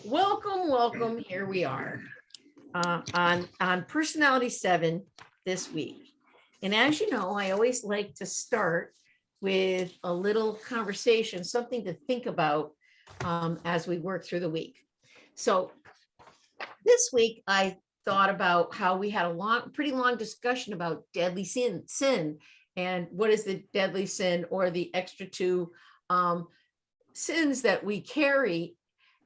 welcome. Here we are on Personality 7 this week. And as you know, I always like to start with a little conversation, something to think about as we work through the week. So this week, I thought about how we had a pretty long discussion about deadly sin, and what is the deadly sin or the extra two sins that we carry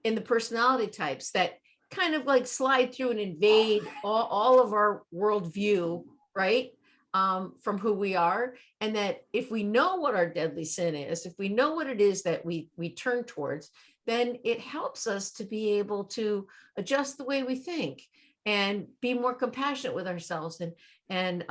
in the personality types that kind of like slide through and invade all of our worldview, right? From who we are. And that if we know what our deadly sin is, if we know what it is that we turn towards, then it helps us to be able to adjust the way we think and be more compassionate with ourselves and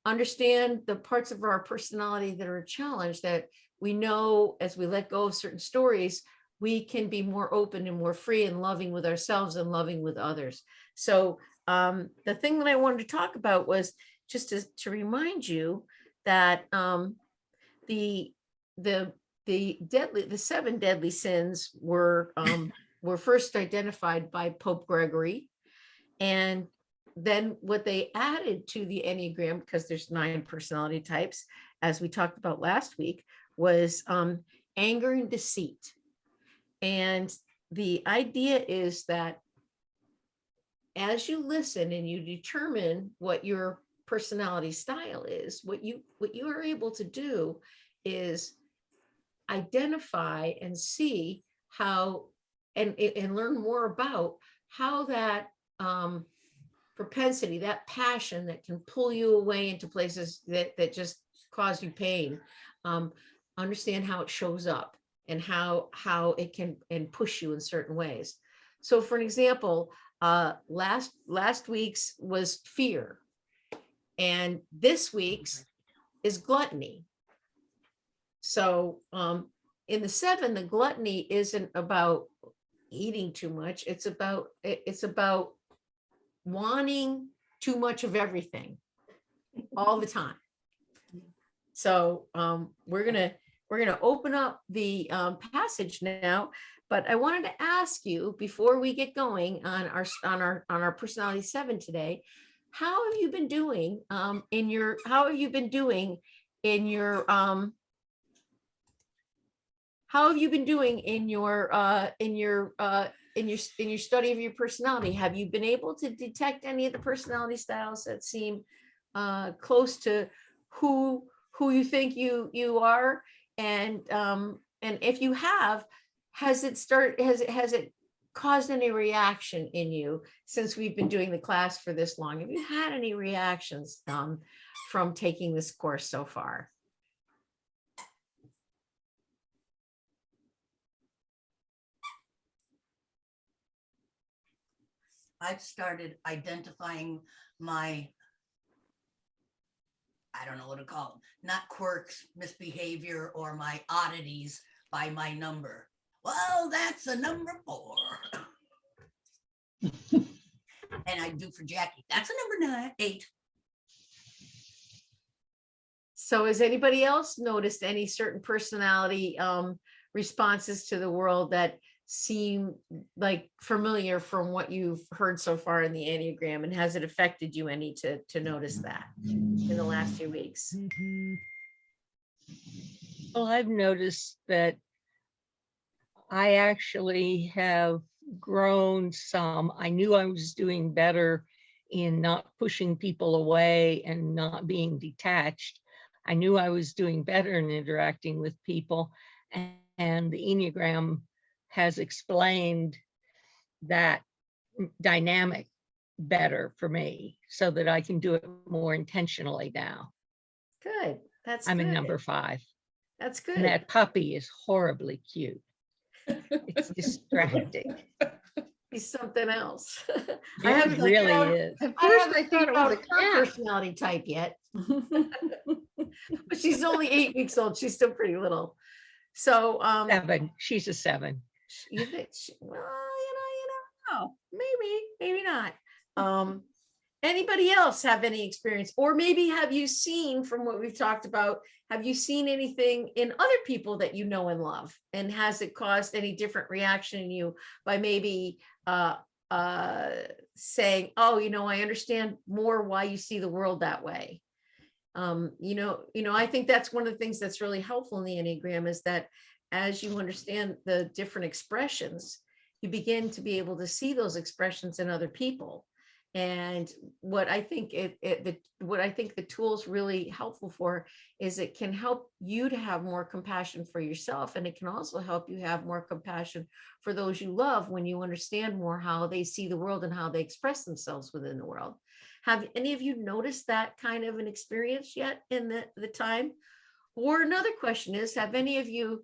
understand the parts of our personality that are a challenge, that we know as we let go of certain stories, we can be more open and more free and loving with ourselves and loving with others. So the thing that I wanted to talk about was just to remind you that the seven deadly sins were first identified by Pope Gregory, and then what they added to the Enneagram, because there's 9 personality types, as we talked about last week, was anger and deceit. And the idea is that as you listen and you determine what your personality style is, what you are able to do is identify and see how and learn more about how that propensity, that passion that can pull you away into places that just cause you pain, understand how it shows up and how it can and push you in certain ways. So for an example, last week's was fear, and this week's is gluttony. So in the 7, the gluttony isn't about eating too much. It's about wanting too much of everything all the time. So we're gonna open up the passage now, but I wanted to ask you before we get going on our personality 7 today, how have you been doing in your study of your personality? Have you been able to detect any of the personality styles that seem close to who you think you are? And if you have, has it caused any reaction in you since we've been doing the class for this long? Have you had any reactions from taking this course so far? I've started identifying my, I don't know what to call them, not quirks, misbehavior, or my oddities by my number. Well, that's a number 4. And I do for Jackie. That's a number 8. So has anybody else noticed any certain personality responses to the world that seem like familiar from what you've heard so far in the Enneagram? And has it affected you any to notice that in the last few weeks? Well, I've noticed that I actually have grown some. I knew I was doing better in not pushing people away and not being detached. I knew I was doing better in interacting with people, and the Enneagram has explained that dynamic better for me so that I can do it more intentionally now. Good. I'm a number 5. That's good. And that puppy is horribly cute. It's distracting. He's something else. I haven't really is. At first I thought it was a cat personality type yet. But she's only 8 weeks old. She's still pretty little. So 7. She's a 7. You think well, you know, maybe not. Anybody else have any experience? Or maybe have you seen, from what we've talked about, have you seen anything in other people that you know and love? And has it caused any different reaction in you by maybe saying, oh, I understand more why you see the world that way? I think that's one of the things that's really helpful in the Enneagram, is that as you understand the different expressions, you begin to be able to see those expressions in other people. And what I think the tool's really helpful for is it can help you to have more compassion for yourself, and it can also help you have more compassion for those you love when you understand more how they see the world and how they express themselves within the world. Have any of you noticed that kind of an experience yet in the time? Or another question is, have any of you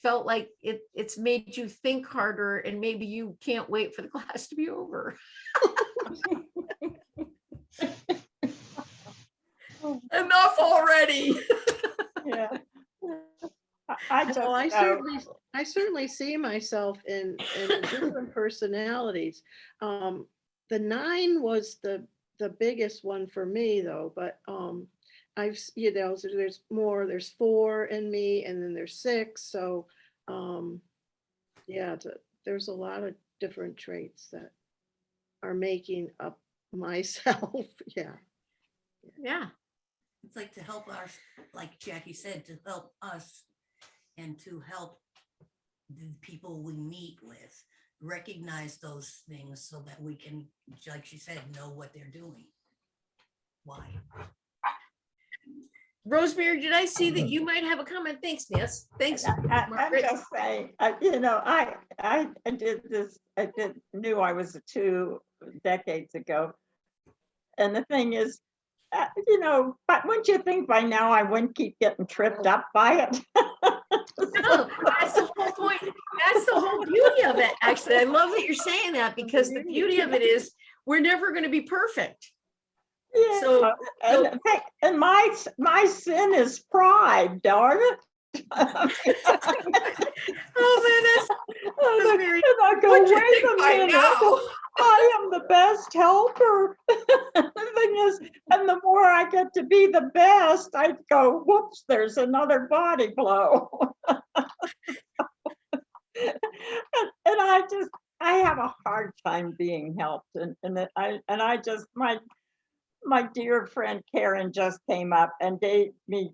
felt like it's made you think harder, and maybe you can't wait for the class to be over? Enough already. Yeah. I just Well, know. I certainly see myself in different personalities. The 9 was the biggest one for me, though, but so there's more, there's 4 in me, and then there's 6. So there's a lot of different traits that are making up myself. Yeah. It's like to help us, like Jackie said, to help us and to help the people we meet with recognize those things so that we can, like she said, know what they're doing. Why? Rosemary, did I see that you might have a comment? Thanks, Ness. Thanks. I'm Margaret. just saying, I knew I was a 2 decades ago. And the thing is, but wouldn't you think by now I wouldn't keep getting tripped up by it? No, that's the whole point. That's the whole beauty of it. Actually, I love that you're saying that, because the beauty of it is we're never going to be perfect. Yeah. So- and my sin is pride, darn it. Oh man, that's very. And I go, What'd you wait think a by minute, now? I am the best helper. The thing is, and the more I get to be the best, I go, whoops, there's another body blow. And I have a hard time being helped. My dear friend Karen just came up and gave me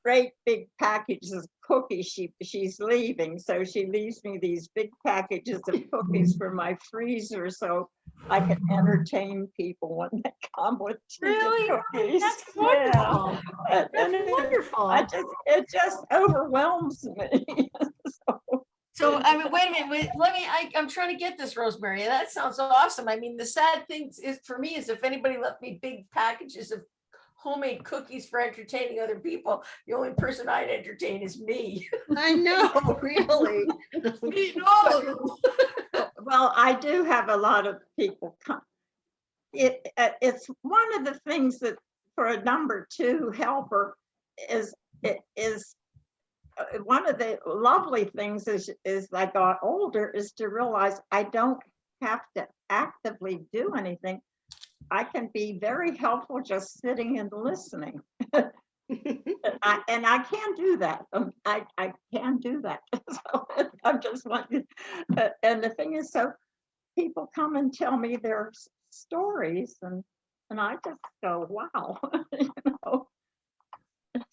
great big packages of cookies. She's leaving, so she leaves me these big packages of cookies for my freezer, so I can entertain people when they come with tea Really? and cookies. That's wonderful. Yeah. That's wonderful. It just overwhelms me. So I mean, wait a minute. I'm trying to get this, Rosemary. That sounds awesome. I mean, the sad thing is for me is if anybody left me big packages of homemade cookies for entertaining other people, the only person I'd entertain is me. I know, really. Eating all of them. Well, I do have a lot of people come. It's one of the things that for a number 2 helper is one of the lovely things is I got older is to realize I don't have to actively do anything. I can be very helpful just sitting and listening. I can do that. I can do that. So I'm just wondering. And the thing is, so people come and tell me their stories, and I just go, wow,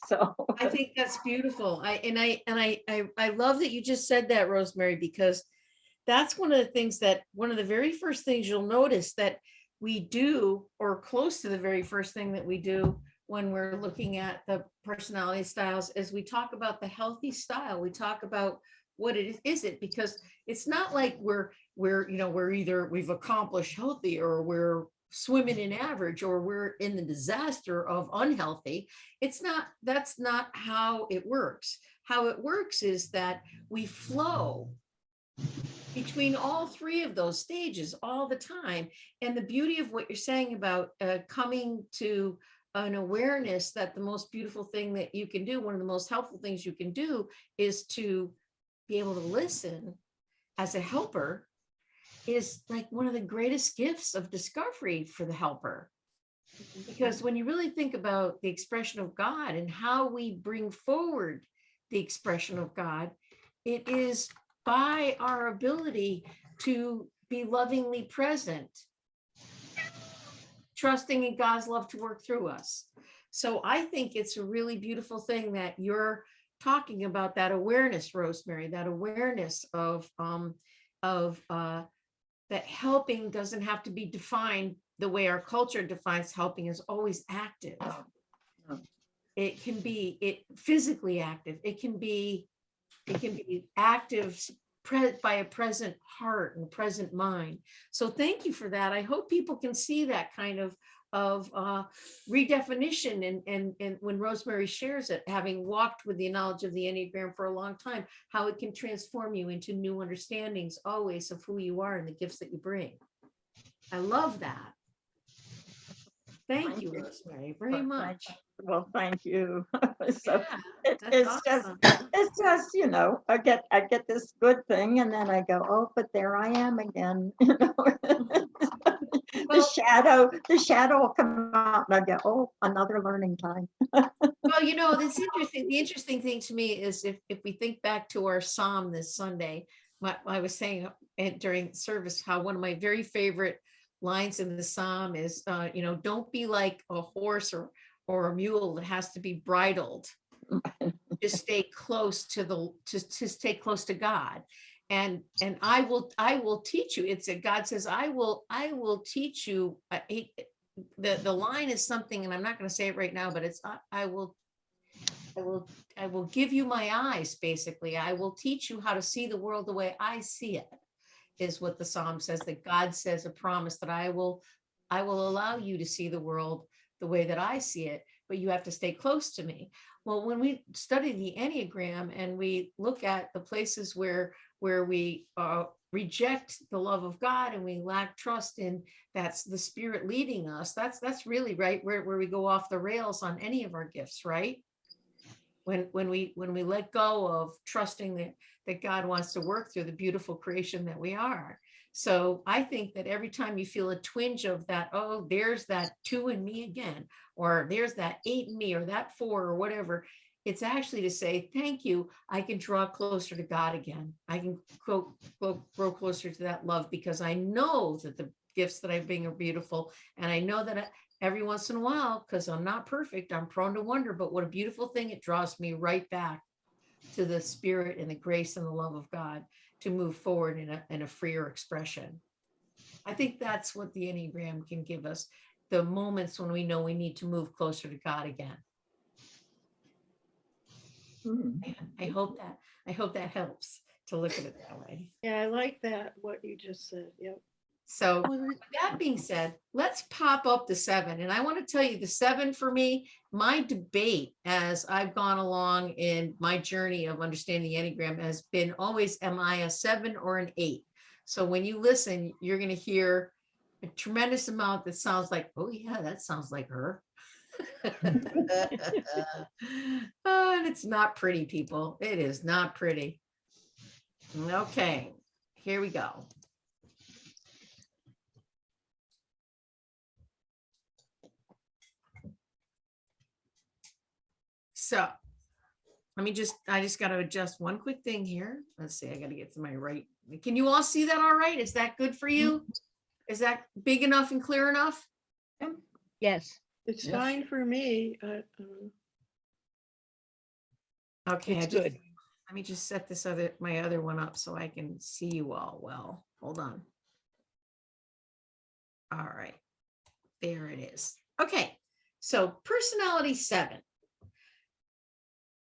So I think that's beautiful. I love that you just said that, Rosemary, because that's one of the very first things you'll notice that we do, or close to the very first thing that we do when we're looking at the personality styles, is we talk about the healthy style. We talk about what it is, because it's not like we're either we've accomplished healthy, or we're swimming in average, or we're in the disaster of unhealthy. That's not how it works. How it works is that we flow between all 3 of those stages all the time. And the beauty of what you're saying about coming to an awareness that the most beautiful thing that you can do, one of the most helpful things you can do, is to be able to listen as a helper, is like one of the greatest gifts of discovery for the helper. Because when you really think about the expression of God and how we bring forward the expression of God, it is by our ability to be lovingly present, trusting in God's love to work through us. So I think it's a really beautiful thing that you're talking about, that awareness, Rosemary, that awareness of that helping doesn't have to be defined the way our culture defines helping is always active. It can be physically active. It can be active by a present heart and present mind. So thank you for that. I hope people can see that kind of redefinition and when Rosemary shares it, having walked with the knowledge of the Enneagram for a long time, how it can transform you into new understandings always of who you are and the gifts that you bring. I love that. Thank you, Rosemary, very much. Well, thank you. So Yeah, it's that's awesome. it's just, I get this good thing and then I go, oh, but there I am again. The shadow will come out and I go, oh, another learning time. Well, that's interesting. The interesting thing to me is if we think back to our psalm this Sunday, I was saying during service how one of my very favorite lines in the psalm is, don't be like a horse or a mule that has to be bridled. Just stay close to stay close to God. And I will teach you. God says, I will teach you. The line is something, and I'm not going to say it right now, but it's I will give you my eyes. Basically, I will teach you how to see the world the way I see it, is what the psalm says. That God says, a promise that I will allow you to see the world the way that I see it, but you have to stay close to me. Well, when we study the Enneagram and we look at the places where we reject the love of God and we lack trust in that's the Spirit leading us, that's really right where we go off the rails on any of our gifts, right? When we let go of trusting that God wants to work through the beautiful creation that we are. So I think that every time you feel a twinge of that, oh, there's that 2 in me again, or there's that 8 in me, or that 4, or whatever, it's actually to say, thank you. I can draw closer to God again. I can grow closer to that love, because I know that the gifts that I bring are beautiful. And I know that every once in a while, because I'm not perfect, I'm prone to wonder, but what a beautiful thing. It draws me right back to the Spirit and the grace and the love of God to move forward in a freer expression. I think that's what the Enneagram can give us, the moments when we know we need to move closer to God again. I hope that helps to look at it that way. Yeah, I like that, what you just said. Yep. So with that being said, let's pop up the 7. And I want to tell you, the 7 for me, my debate as I've gone along in my journey of understanding the Enneagram has been always, am I a 7 or an 8? So when you listen, you're going to hear a tremendous amount that sounds like, oh yeah, that sounds like her. Oh, and it's not pretty, people. It is not pretty. Okay, here we go. So I just got to adjust one quick thing here. Let's see, I got to get to my right. Can you all see that all right? Is that good for you? Is that big enough and clear enough? Yes. It's Yes. fine for me. Okay, It's good. let me just set my other one up so I can see you all well. Hold on. All right, there it is. Okay, so personality 7.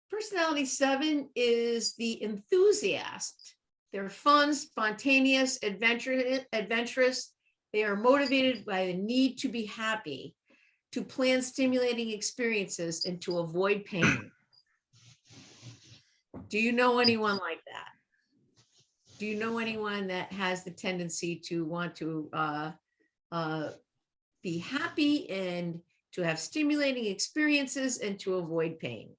Personality 7 is the enthusiast. They're fun, spontaneous, adventurous. They are motivated by the need to be happy, to plan stimulating experiences, and to avoid pain. Do you know anyone like that? Do you know anyone that has the tendency to want to be happy and to have stimulating experiences and to avoid pain?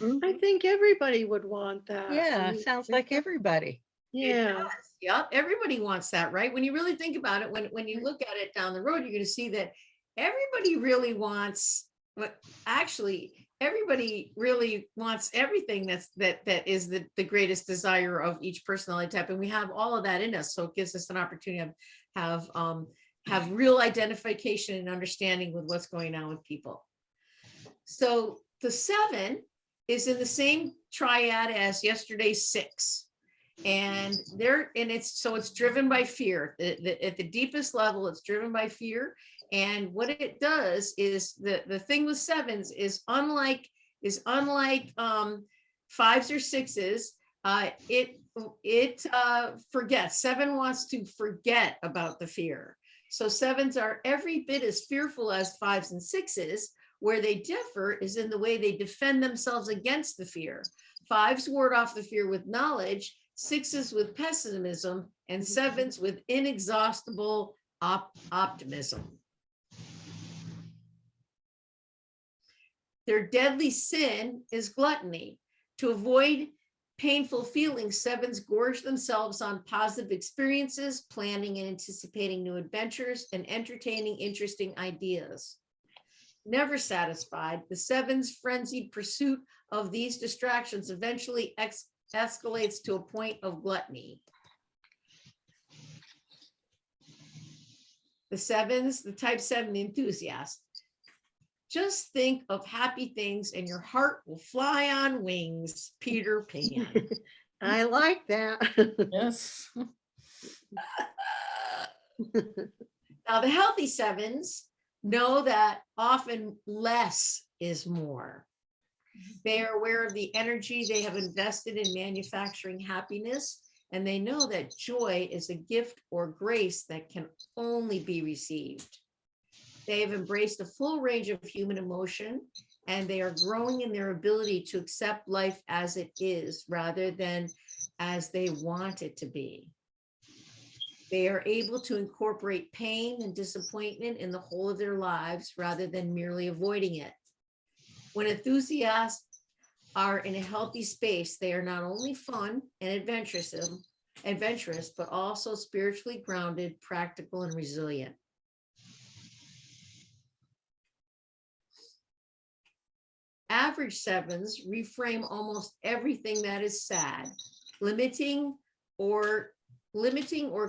I think everybody would want that. Yeah, sounds like everybody. It Yeah. does. Yep, everybody wants that, right? When you really think about it, when you look at it down the road, you're going to see that everybody really wants, but actually, everybody really wants everything that is the greatest desire of each personality type. And we have all of that in us. So it gives us an opportunity to have real identification and understanding with what's going on with people. So the 7 is in the same triad as yesterday's 6. And it's driven by fear. At the deepest level, it's driven by fear. And what it does is the thing with 7s is unlike 5s or 6s. It forgets. 7 wants to forget about the fear. So 7s are every bit as fearful as 5s and 6s. Where they differ is in the way they defend themselves against the fear. 5s ward off the fear with knowledge, 6s with pessimism, and 7s with inexhaustible optimism. Their deadly sin is gluttony. To avoid painful feelings, 7s gorge themselves on positive experiences, planning and anticipating new adventures, and entertaining interesting ideas. Never satisfied, the 7's frenzied pursuit of these distractions eventually escalates to a point of gluttony. The 7s, the type 7 enthusiast. Just think of happy things and your heart will fly on wings, Peter Pan. I like that. Yes. Now, the healthy 7s know that often less is more. They are aware of the energy they have invested in manufacturing happiness, and they know that joy is a gift or grace that can only be received. They have embraced a full range of human emotion, and they are growing in their ability to accept life as it is rather than as they want it to be. They are able to incorporate pain and disappointment in the whole of their lives rather than merely avoiding it. When enthusiasts are in a healthy space, they are not only fun and adventurous, but also spiritually grounded, practical, and resilient. Average 7s reframe almost everything that is sad, limiting or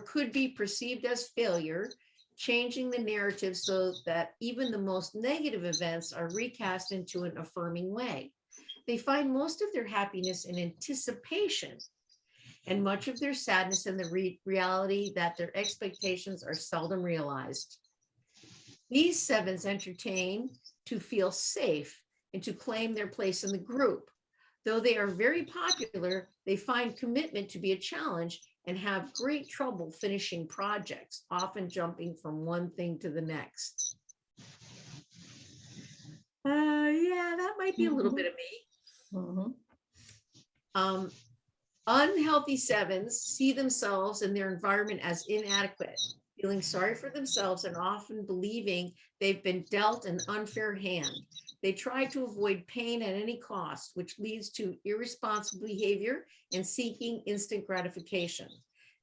could be perceived as failure, changing the narrative so that even the most negative events are recast into an affirming way. They find most of their happiness in anticipation and much of their sadness in the reality that their expectations are seldom realized. These 7s entertain to feel safe and to claim their place in the group. Though they are very popular, they find commitment to be a challenge and have great trouble finishing projects, often jumping from one thing to the next. Yeah, that might be a little bit of me. Mhm. Unhealthy 7s see themselves and their environment as inadequate, feeling sorry for themselves and often believing they've been dealt an unfair hand. They try to avoid pain at any cost, which leads to irresponsible behavior and seeking instant gratification.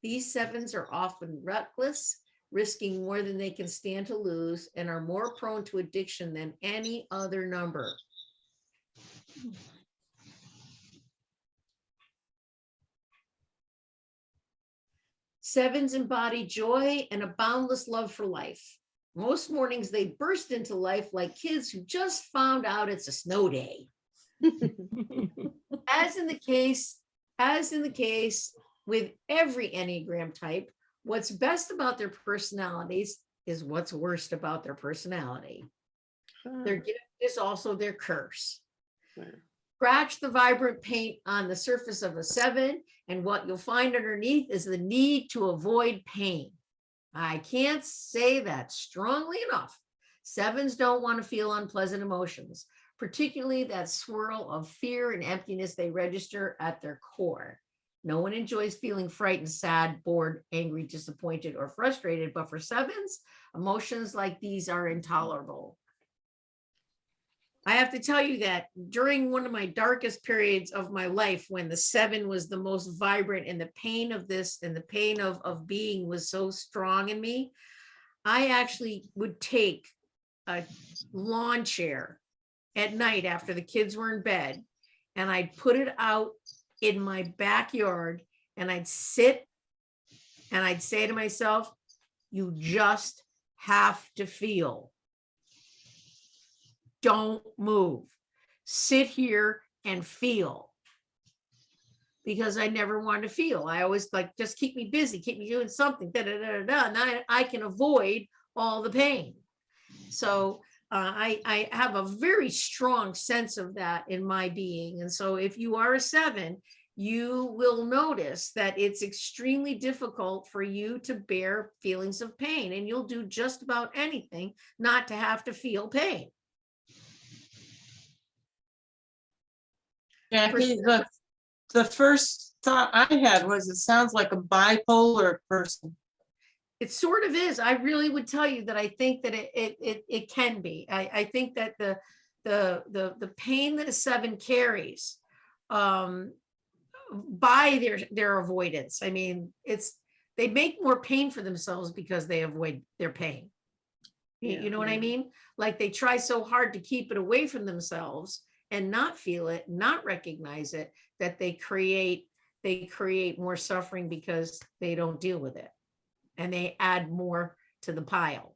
These 7s are often reckless, risking more than they can stand to lose, and are more prone to addiction than any other number. Sevens embody joy and a boundless love for life. Most mornings they burst into life like kids who just found out it's a snow day. As in the case with every Enneagram type, what's best about their personalities is what's worst about their personality. Their gift is also their curse. Scratch the vibrant paint on the surface of a 7, and what you'll find underneath is the need to avoid pain. I can't say that strongly enough. 7s don't want to feel unpleasant emotions, particularly that swirl of fear and emptiness they register at their core. No one enjoys feeling frightened, sad, bored, angry, disappointed, or frustrated, but for 7s, emotions like these are intolerable. I have to tell you that during one of my darkest periods of my life, when the 7 was the most vibrant and the pain of this and the pain of being was so strong in me, I actually would take a lawn chair at night after the kids were in bed, and I'd put it out in my backyard, and I'd sit and I'd say to myself, you just have to feel. Don't move. Sit here and feel. Because I never wanted to feel. I always like, just keep me busy, keep me doing something, da, da, da, da, and I can avoid all the pain. So I have a very strong sense of that in my being. And so if you are a 7, you will notice that it's extremely difficult for you to bear feelings of pain, and you'll do just about anything not to have to feel pain. Jackie, the first thought I had was, it sounds like a bipolar person. It sort of is. I really would tell you that I think that it can be. I think that the pain that a 7 carries by their avoidance. I mean, they make more pain for themselves because they avoid their pain. You know what I mean? Like they try so hard to keep it away from themselves and not feel it, not recognize it, that they create more suffering because they don't deal with it. And they add more to the pile.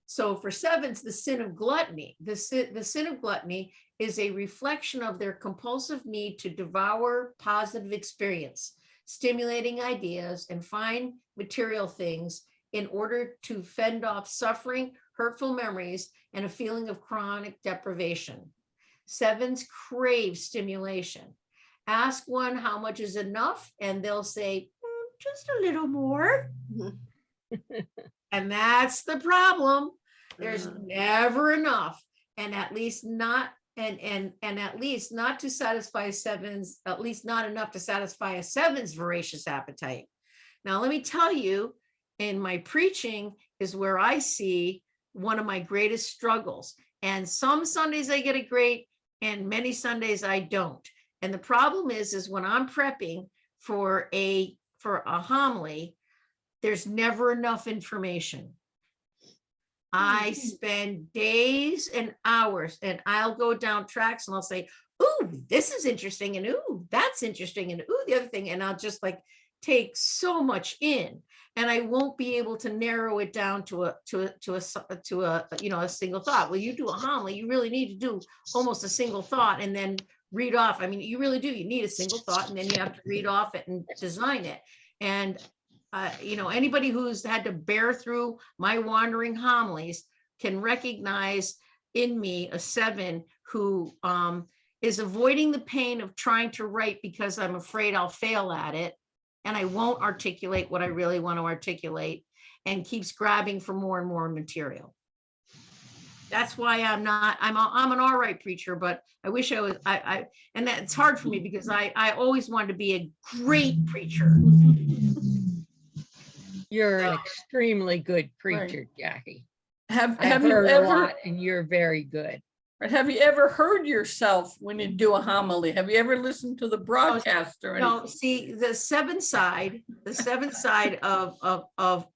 So for 7s, the sin of gluttony, the sin of gluttony is a reflection of their compulsive need to devour positive experience, stimulating ideas and fine material things in order to fend off suffering, hurtful memories, and a feeling of chronic deprivation. 7s crave stimulation. Ask one how much is enough, and they'll say, just a little more. And that's the problem. There's never enough, and at least not, and at least not to satisfy 7s, at least not enough to satisfy a 7's voracious appetite. Now, let me tell you, in my preaching is where I see one of my greatest struggles. And some Sundays I get it great, and many Sundays I don't. And the problem is when I'm prepping for a homily, there's never enough information. I spend days and hours, and I'll go down tracks and I'll say, ooh, this is interesting, and ooh, that's interesting, and ooh, the other thing, and I'll just like take so much in, and I won't be able to narrow it down to a single thought. Well, you do a homily, you really need to do almost a single thought and then read off. I mean, you really do. You need a single thought, and then you have to read off it and design it. And anybody who's had to bear through my wandering homilies can recognize in me a 7 who is avoiding the pain of trying to write because I'm afraid I'll fail at it, and I won't articulate what I really want to articulate, and keeps grabbing for more and more material. That's why I'm an all right preacher, but I wish I was, and that's hard for me because I always wanted to be a great preacher. You're an extremely good preacher, Jackie. Have I've you heard a ever lot, and you're very good. heard yourself when you do a homily? Have you ever listened to the broadcast or anything? No, see, the 7th side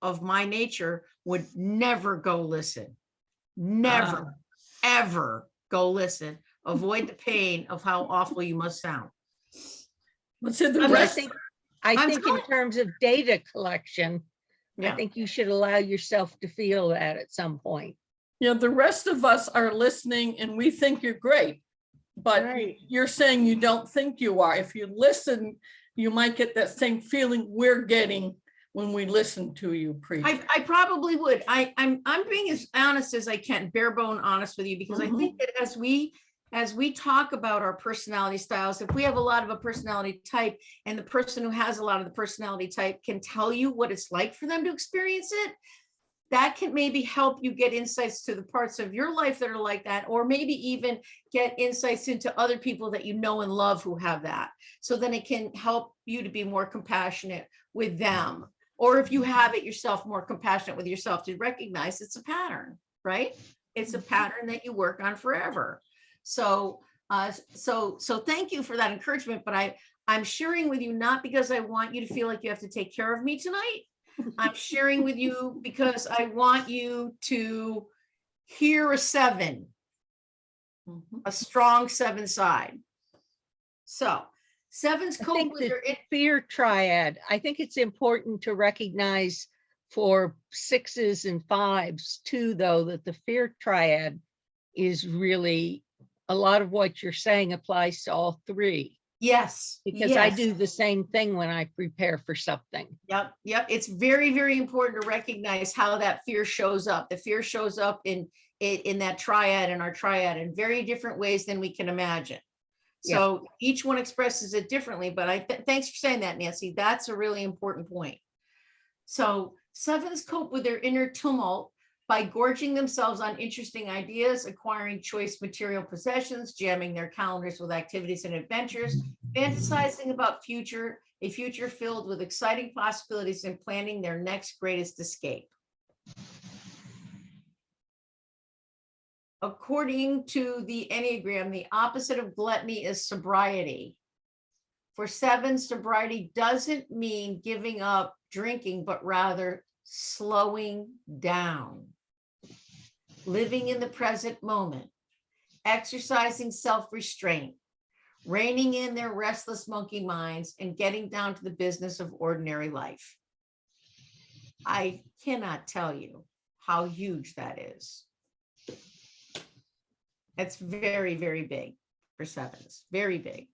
of my nature would never go listen. Never, ever go listen. Avoid the pain of how awful you must sound. But see, the I'm rest, I I'm think in sorry. terms of data collection, I Yeah. think you should allow yourself to feel that at some point. the rest of us are listening and we think you're great, but Right. you're saying you don't think you are. If you listen, you might get that same feeling we're getting when we listen to you preach. I probably would. I'm being as honest as I can, bare bone honest with you, because I think that as we talk about our personality styles, if we have a lot of a personality type, and the person who has a lot of the personality type can tell you what it's like for them to experience it, that can maybe help you get insights to the parts of your life that are like that, or maybe even get insights into other people that you know and love who have that. So then it can help you to be more compassionate with them. Or if you have it yourself, more compassionate with yourself, to recognize it's a pattern, right? It's a pattern that you work on forever. So thank you for that encouragement, but I'm sharing with you not because I want you to feel like you have to take care of me tonight. I'm sharing with you because I want you to hear a 7, Mhm. a strong 7 side. So 7s I cope think with the their fear triad, I think it's important to recognize for 6s and 5s too, though, that the fear triad is really, a lot of what you're saying applies to all 3. yes, Because I yes. do the same thing when I prepare for something. Yep, yep. It's very, very important to recognize how that fear shows up. The fear shows up in that triad, in our triad, in very different ways than we can imagine. So each one expresses it differently, but thanks for saying that, Nancy. That's a really important point. So 7s cope with their inner tumult by gorging themselves on interesting ideas, acquiring choice material possessions, jamming their calendars with activities and adventures, fantasizing about a future filled with exciting possibilities, and planning their next greatest escape. According to the Enneagram, the opposite of gluttony is sobriety. For 7, sobriety doesn't mean giving up drinking, but rather slowing down, living in the present moment, exercising self-restraint, reining in their restless monkey minds, and getting down to the business of ordinary life. I cannot tell you how huge that is. It's very, very big for 7s, very big.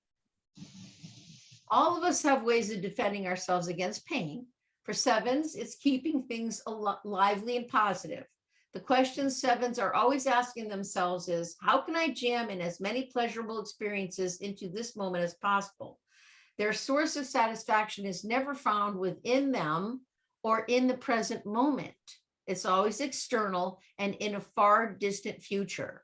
All of us have ways of defending ourselves against pain. For 7s, it's keeping things lively and positive. The question 7s are always asking themselves is, how can I jam in as many pleasurable experiences into this moment as possible? Their source of satisfaction is never found within them or in the present moment. It's always external and in a far distant future.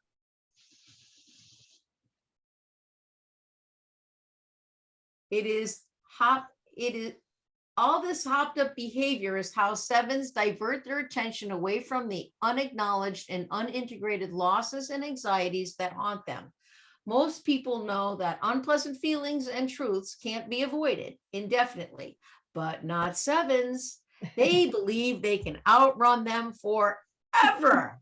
It is all this hopped up behavior is how 7s divert their attention away from the unacknowledged and unintegrated losses and anxieties that haunt them. Most people know that unpleasant feelings and truths can't be avoided indefinitely, but not 7s. They believe they can outrun them forever.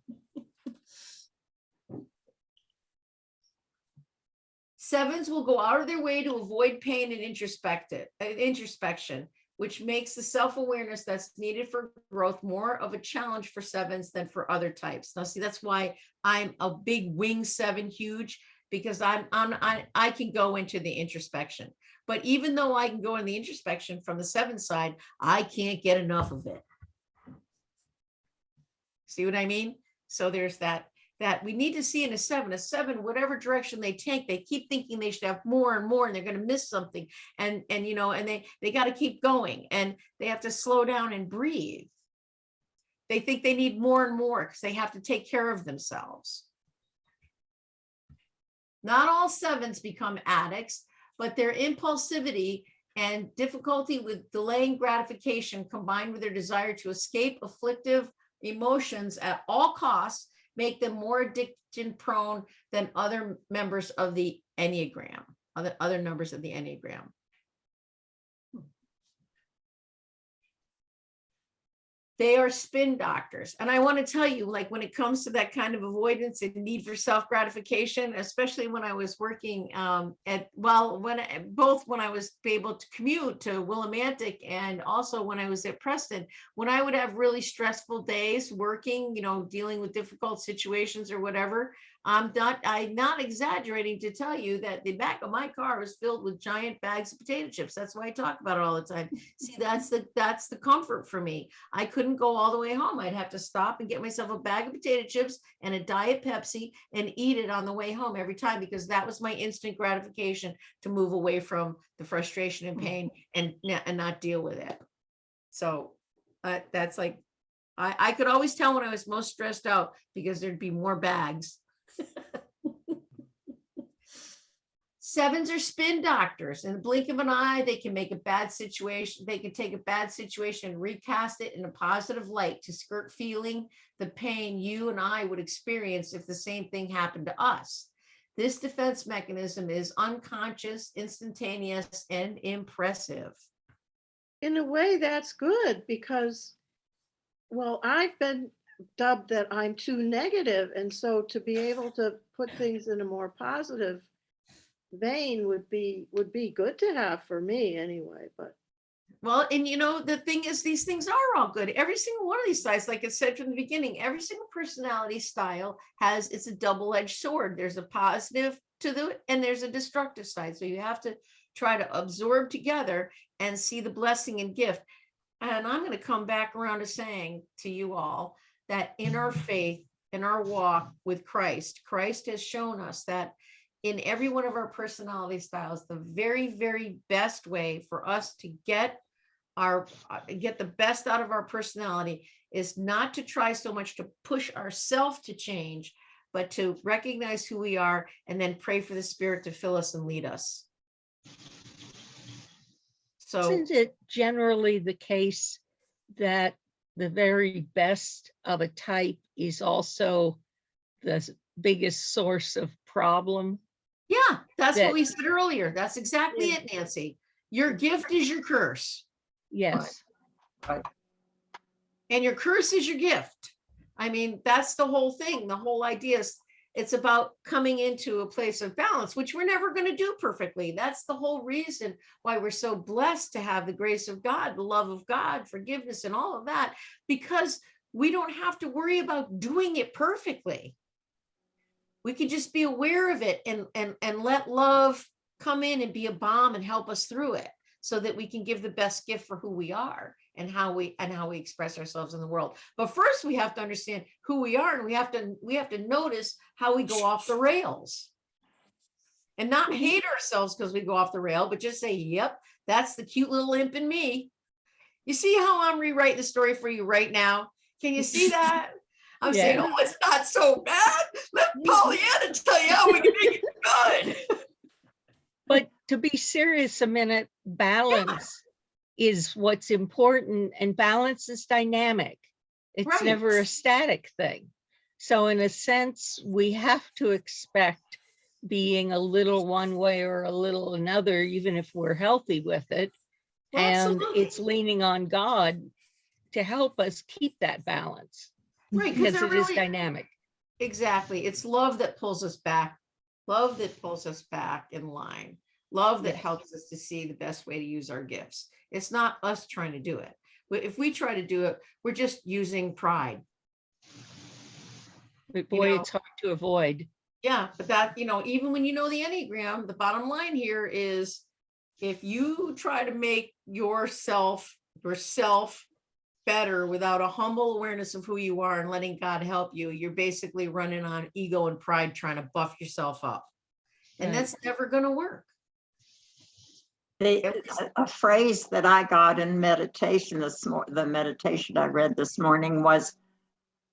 7s will go out of their way to avoid pain and introspection, which makes the self-awareness that's needed for growth more of a challenge for 7s than for other types. Now, see, that's why I'm a big wing 7 huge, because I can go into the introspection. But even though I can go in the introspection from the 7 side, I can't get enough of it. See what I mean? So there's that we need to see in a 7, whatever direction they take, they keep thinking they should have more and more, and they're going to miss something. And they got to keep going, and they have to slow down and breathe. They think they need more and more because they have to take care of themselves. Not all 7s become addicts, but their impulsivity and difficulty with delaying gratification, combined with their desire to escape afflictive emotions at all costs, make them more addiction prone than other members of the Enneagram, other numbers of the Enneagram. They are spin doctors. And I want to tell you, like, when it comes to that kind of avoidance and need for self-gratification, especially when I was working when I was able to commute to Willimantic, and also when I was at Preston, when I would have really stressful days working, dealing with difficult situations or whatever, I'm not exaggerating to tell you that the back of my car was filled with giant bags of potato chips. That's why I talk about it all the time. See, that's the comfort for me. I couldn't go all the way home. I'd have to stop and get myself a bag of potato chips and a Diet Pepsi and eat it on the way home every time, because that was my instant gratification to move away from the frustration and pain and not deal with it. So that's like, I could always tell when I was most stressed out, because there'd be more bags. 7s are spin doctors. In the blink of an eye, they can make a bad situation. They can take a bad situation and recast it in a positive light to skirt feeling the pain you and I would experience if the same thing happened to us. This defense mechanism is unconscious, instantaneous, and impressive. In a way, that's good, because, well, I've been dubbed that I'm too negative, and so to be able to put things in a more positive vein would be good to have for me anyway. But Well, and the thing is, these things are all good. Every single one of these styles, like I said from the beginning, every single personality style it's a double-edged sword. There's a positive and there's a destructive side. So you have to try to absorb together and see the blessing and gift. And I'm going to come back around to saying to you all that in our faith, in our walk with Christ has shown us that in every one of our personality styles, the very, very best way for us to get the best out of our personality is not to try so much to push ourselves to change, but to recognize who we are and then pray for the Spirit to fill us and lead us. So Isn't it generally the case that the very best of a type is also the biggest source of problem? yeah, that's what that- we said earlier. That's exactly it, Nancy. Your gift is your curse. Yes. And your curse is your gift. I mean, that's the whole thing. The whole idea is it's about coming into a place of balance, which we're never going to do perfectly. That's the whole reason why we're so blessed to have the grace of God, the love of God, forgiveness, and all of that, because we don't have to worry about doing it perfectly. We can just be aware of it and let love come in and be a balm and help us through it, so that we can give the best gift for who we are and how we express ourselves in the world. But first we have to understand who we are, and we have to notice how we go off the rails, and not hate ourselves because we go off the rail, but just say, yep, that's the cute little imp in me. You see how I'm rewriting the story for you right now? Can you see that? I'm saying, oh, it's not so bad. Let Pollyanna tell you how we can make it good. But to be serious a minute, balance is what's important, and balance is dynamic. It's Right. never a static thing. So in a sense, we have to expect being a little one way or a little another, even if we're healthy with it. Well, And absolutely. it's leaning on God to help us keep that balance, Right, because they're it is really- dynamic. Exactly. It's love that pulls us back. Love that pulls us back in line. Love that Yes. helps us to see the best way to use our gifts. It's not us trying to do it. If we try to do it, we're just using pride. But boy, know- it's hard to avoid. Yeah, but that, even when you know the Enneagram, the bottom line here is if you try to make yourself better without a humble awareness of who you are and letting God help you, you're basically running on ego and pride, trying to buff yourself up. And Right. that's never going to work. A phrase that I got in meditation the meditation I read this morning was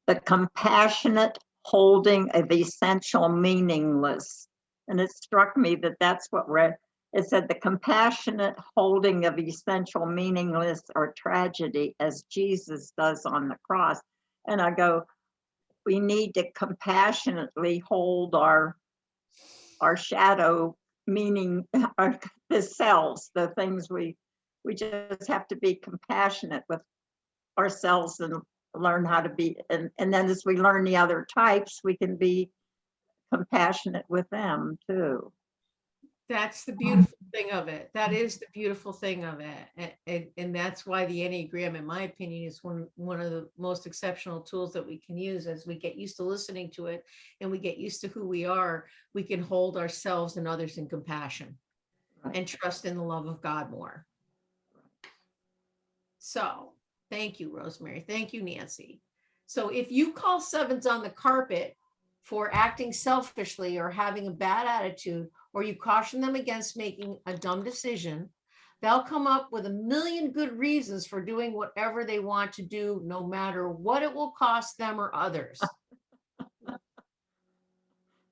the compassionate holding of essential meaningless. And it struck me that that's what it said, the compassionate holding of essential meaningless or tragedy as Jesus does on the cross. And I go, we need to compassionately hold our shadow, meaning the selves, the things we just have to be compassionate with ourselves and learn how to be, and then as we learn the other types, we can be compassionate with them too. That's the beautiful thing of it. That is the beautiful thing of it. And that's why the Enneagram, in my opinion, is one of the most exceptional tools that we can use. As we get used to listening to it and we get used to who we are, we can hold ourselves and others in compassion and trust in the love of God more. So thank you, Rosemary. Thank you, Nancy. So if you call sevens on the carpet for acting selfishly or having a bad attitude, or you caution them against making a dumb decision, they'll come up with a million good reasons for doing whatever they want to do, no matter what it will cost them or others.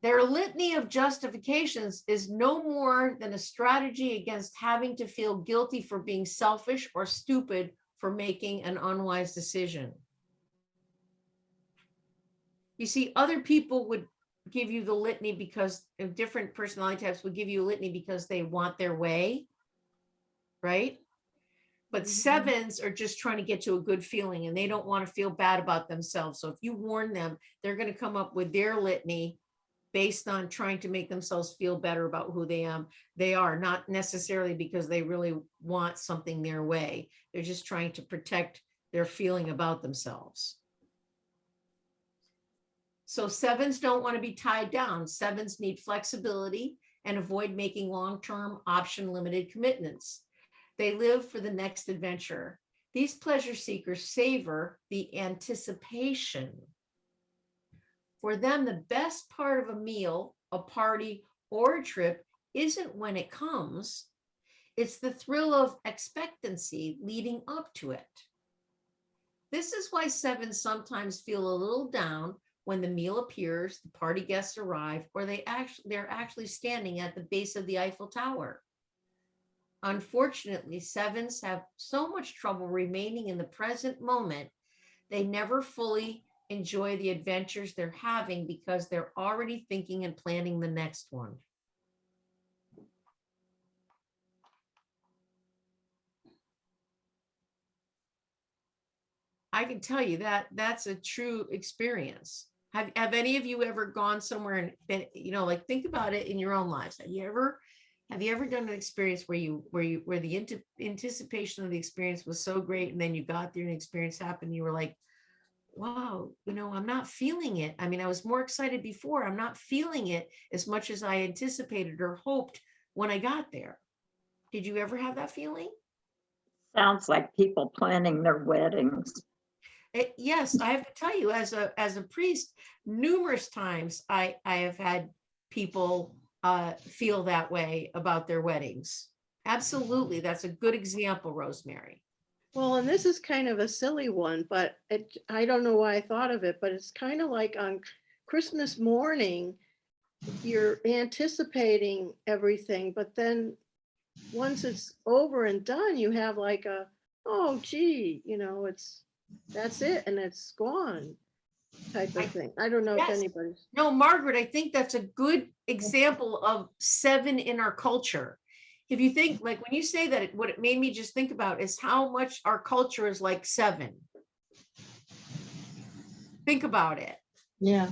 Their litany of justifications is no more than a strategy against having to feel guilty for being selfish or stupid for making an unwise decision. You see, other people would give you the litany because of different personality types would give you a litany because they want their way, right? But sevens are just trying to get to a good feeling and they don't want to feel bad about themselves. So if you warn them, they're going to come up with their litany based on trying to make themselves feel better about who they are, not necessarily because they really want something their way. They're just trying to protect their feeling about themselves. So sevens don't want to be tied down. Sevens need flexibility and avoid making long-term option-limited commitments. They live for the next adventure. These pleasure seekers savor the anticipation. For them, the best part of a meal, a party, or a trip isn't when it comes. It's the thrill of expectancy leading up to it. This is why sevens sometimes feel a little down when the meal appears, the party guests arrive, or they're actually standing at the base of the Eiffel Tower. Unfortunately, sevens have so much trouble remaining in the present moment, they never fully enjoy the adventures they're having because they're already thinking and planning the next one. I can tell you that that's a true experience. Have any of you ever gone somewhere and been, like think about it in your own lives? Have you ever done an experience where the anticipation of the experience was so great and then you got there and the experience happened and you were like, wow, I'm not feeling it. I mean, I was more excited before. I'm not feeling it as much as I anticipated or hoped when I got there. Did you ever have that feeling? Sounds like people planning their weddings. Yes, I have to tell you, as a priest, numerous times I have had people feel that way about their weddings. Absolutely, that's a good example, Rosemary. Well, and this is kind of a silly one, but I don't know why I thought of it, but it's kind of like on Christmas morning, you're anticipating everything, but then once it's over and done, you have like oh, gee, that's it and it's gone type of thing. I don't know if Yes. anybody's. No, Margaret, I think that's a good example of seven in our culture. If you think, like when you say that, what it made me just think about is how much our culture is like seven. Think about it. Yeah.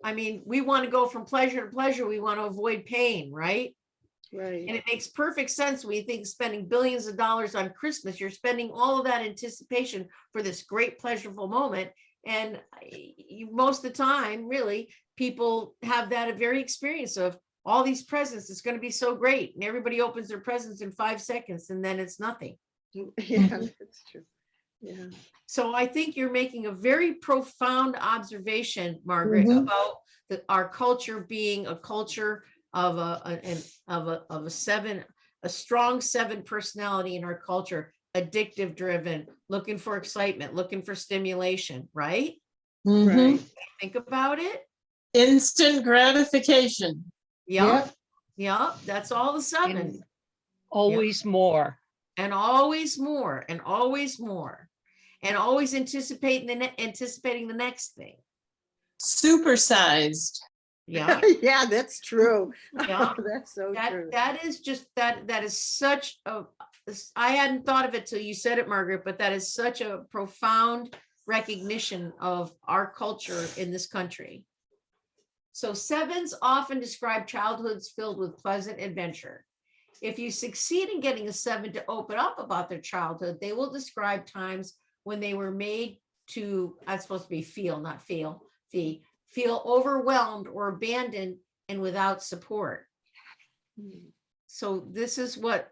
I mean, we want to go from pleasure to pleasure. We want to avoid pain, right? Right. And it makes perfect sense when you think spending billions of dollars on Christmas, you're spending all of that anticipation for this great pleasurable moment. And most of the time, really, people have that very experience of all these presents. It's going to be so great. And everybody opens their presents in 5 seconds and then it's nothing. Yeah, that's true. Yeah. So I think you're making a very profound observation, Margaret, about our culture being a culture of a seven, a strong seven personality in our culture, addictive driven, looking for excitement, looking for stimulation, right? Right. Think about it. Instant gratification. Yeah. That's all the seven. And always more. And always more and always more. And always anticipating the next thing. Supersized. Yeah. Yeah, that's true. Yeah. That's so true. That is just that is such a, I hadn't thought of it till you said it, Margaret, but that is such a profound recognition of our culture in this country. So sevens often describe childhoods filled with pleasant adventure. If you succeed in getting a seven to open up about their childhood, they will describe times when they were made to, that's supposed to be feel, not feel overwhelmed or abandoned and without support. So this is what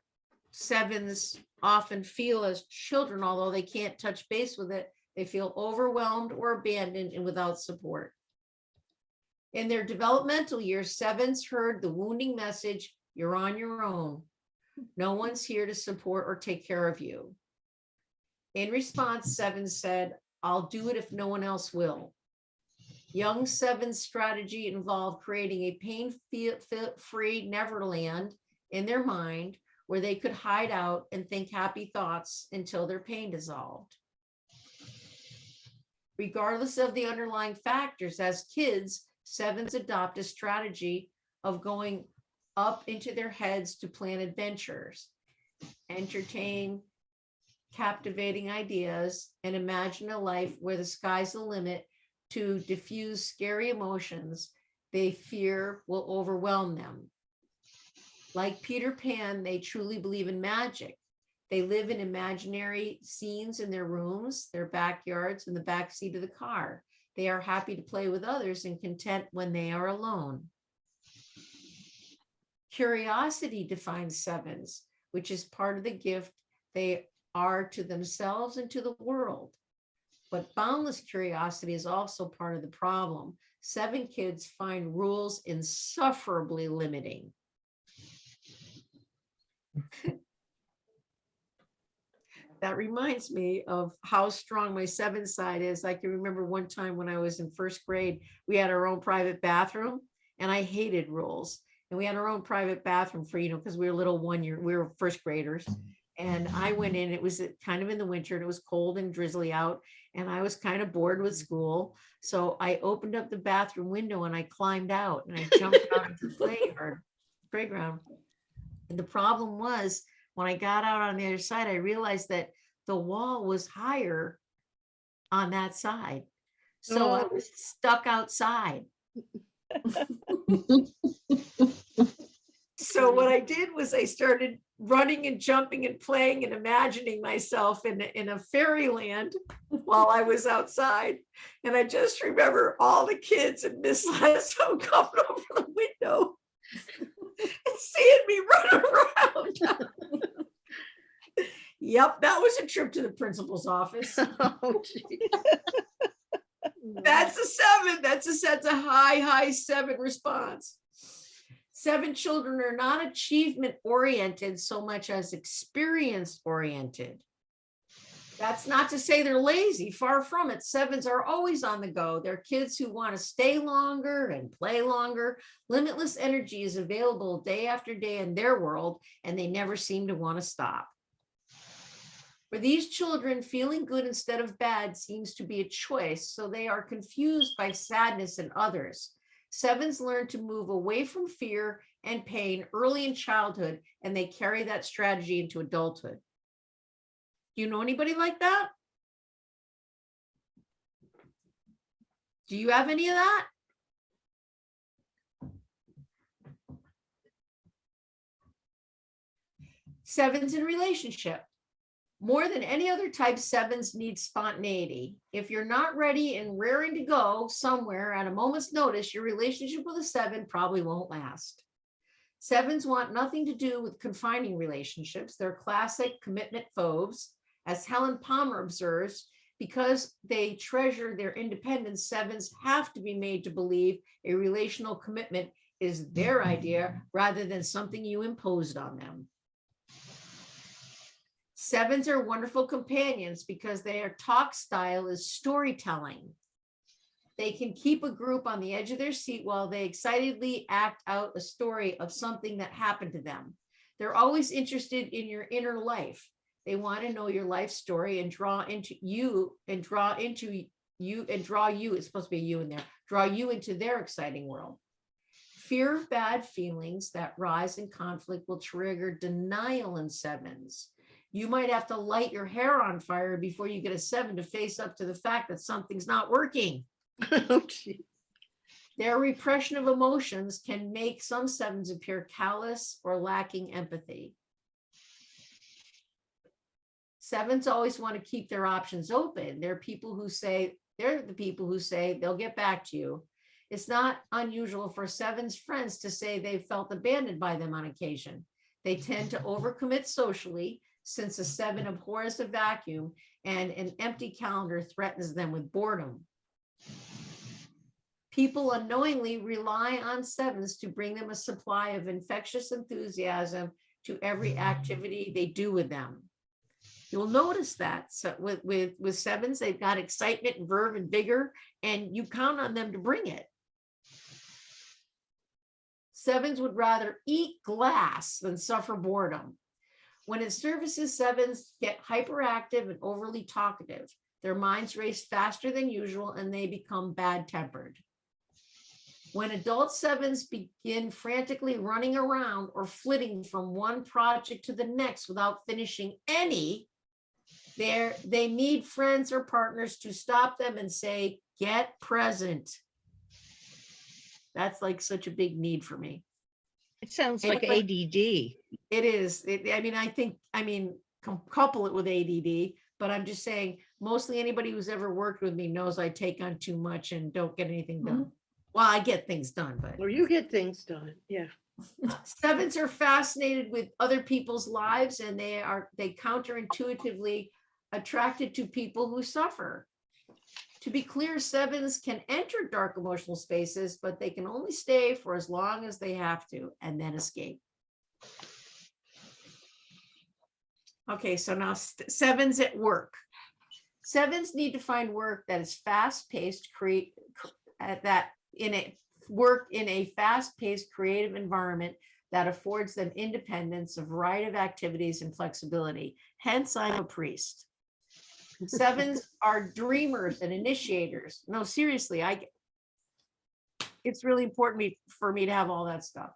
sevens often feel as children, although they can't touch base with it. They feel overwhelmed or abandoned and without support. In their developmental years, sevens heard the wounding message, you're on your own. No one's here to support or take care of you. In response, seven said, I'll do it if no one else will. Young seven's strategy involved creating a pain-free Neverland in their mind where they could hide out and think happy thoughts until their pain dissolved. Regardless of the underlying factors, as kids, sevens adopt a strategy of going up into their heads to plan adventures, entertain captivating ideas, and imagine a life where the sky's the limit to diffuse scary emotions they fear will overwhelm them. Like Peter Pan, they truly believe in magic. They live in imaginary scenes in their rooms, their backyards, and the back seat of the car. They are happy to play with others and content when they are alone. Curiosity defines sevens, which is part of the gift they are to themselves and to the world. But boundless curiosity is also part of the problem. 7 kids find rules insufferably limiting. That reminds me of how strong my 7 side is. I can remember one time when I was in first grade, we had our own private bathroom and I hated rules. And we had our own private bathroom for, because we were little 1 year, we were first graders. And I went in, it was kind of in the winter and it was cold and drizzly out. And I was kind of bored with school. So I opened up the bathroom window and I climbed out and I jumped out into the playground. And the problem was, when I got out on the other side, I realized that the wall was higher on that side. So I was stuck outside. So what I did was I started running and jumping and playing and imagining myself in a fairyland while I was outside. And I just remember all the kids and Miss Lasso coming over the window and seeing me run around. Yep, that was a trip to the principal's office. Oh, gee. That's a 7. That's a high 7 response. 7 children are not achievement oriented so much as experience oriented. That's not to say they're lazy, far from it. 7s are always on the go. They're kids who want to stay longer and play longer. Limitless energy is available day after day in their world, and they never seem to want to stop. For these children, feeling good instead of bad seems to be a choice, so they are confused by sadness in others. 7s learn to move away from fear and pain early in childhood, and they carry that strategy into adulthood. Do you know anybody like that? Do you have any of that? Sevens in relationship. More than any other type, 7s need spontaneity. If you're not ready and raring to go somewhere at a moment's notice, your relationship with a 7 probably won't last. 7s want nothing to do with confining relationships. They're classic commitment phobes. As Helen Palmer observes, because they treasure their independence, 7s have to be made to believe a relational commitment is their idea rather than something you imposed on them. 7s are wonderful companions because their talk style is storytelling. They can keep a group on the edge of their seat while they excitedly act out a story of something that happened to them. They're always interested in your inner life. They want to know your life story and draw you, it's supposed to be you in there, draw you into their exciting world. Fear of bad feelings that rise in conflict will trigger denial in 7s. You might have to light your hair on fire before you get a 7 to face up to the fact that something's not working. Oh, gee. Their repression of emotions can make some 7s appear callous or lacking empathy. 7s always want to keep their options open. They're the people who say they'll get back to you. It's not unusual for 7s' friends to say they felt abandoned by them on occasion. They tend to overcommit socially, since a 7 abhors a vacuum and an empty calendar threatens them with boredom. People unknowingly rely on 7s to bring them a supply of infectious enthusiasm to every activity they do with them. You'll notice that with 7s, they've got excitement, verve, and vigor, and you count on them to bring it. 7s would rather eat glass than suffer boredom. When it surfaces, 7s get hyperactive and overly talkative. Their minds race faster than usual and they become bad-tempered. When adult 7s begin frantically running around or flitting from one project to the next without finishing any, They need friends or partners to stop them and say, get present. That's like such a big need for me. It sounds And like if ADD. It is. I mean, couple it with ADD, but I'm just saying, mostly anybody who's ever worked with me knows I take on too much and don't get anything done. Well, I get things done, but Or you get things done, yeah. sevens are fascinated with other people's lives, and they counterintuitively attracted to people who suffer. To be clear, sevens can enter dark emotional spaces, but they can only stay for as long as they have to and then escape. Okay, so now sevens at work. Sevens need to find work that is fast-paced, work in a fast-paced creative environment that affords them independence, a variety of activities, and flexibility. Hence, I'm a priest. Sevens are dreamers and initiators. No, seriously, it's really important for me to have all that stuff.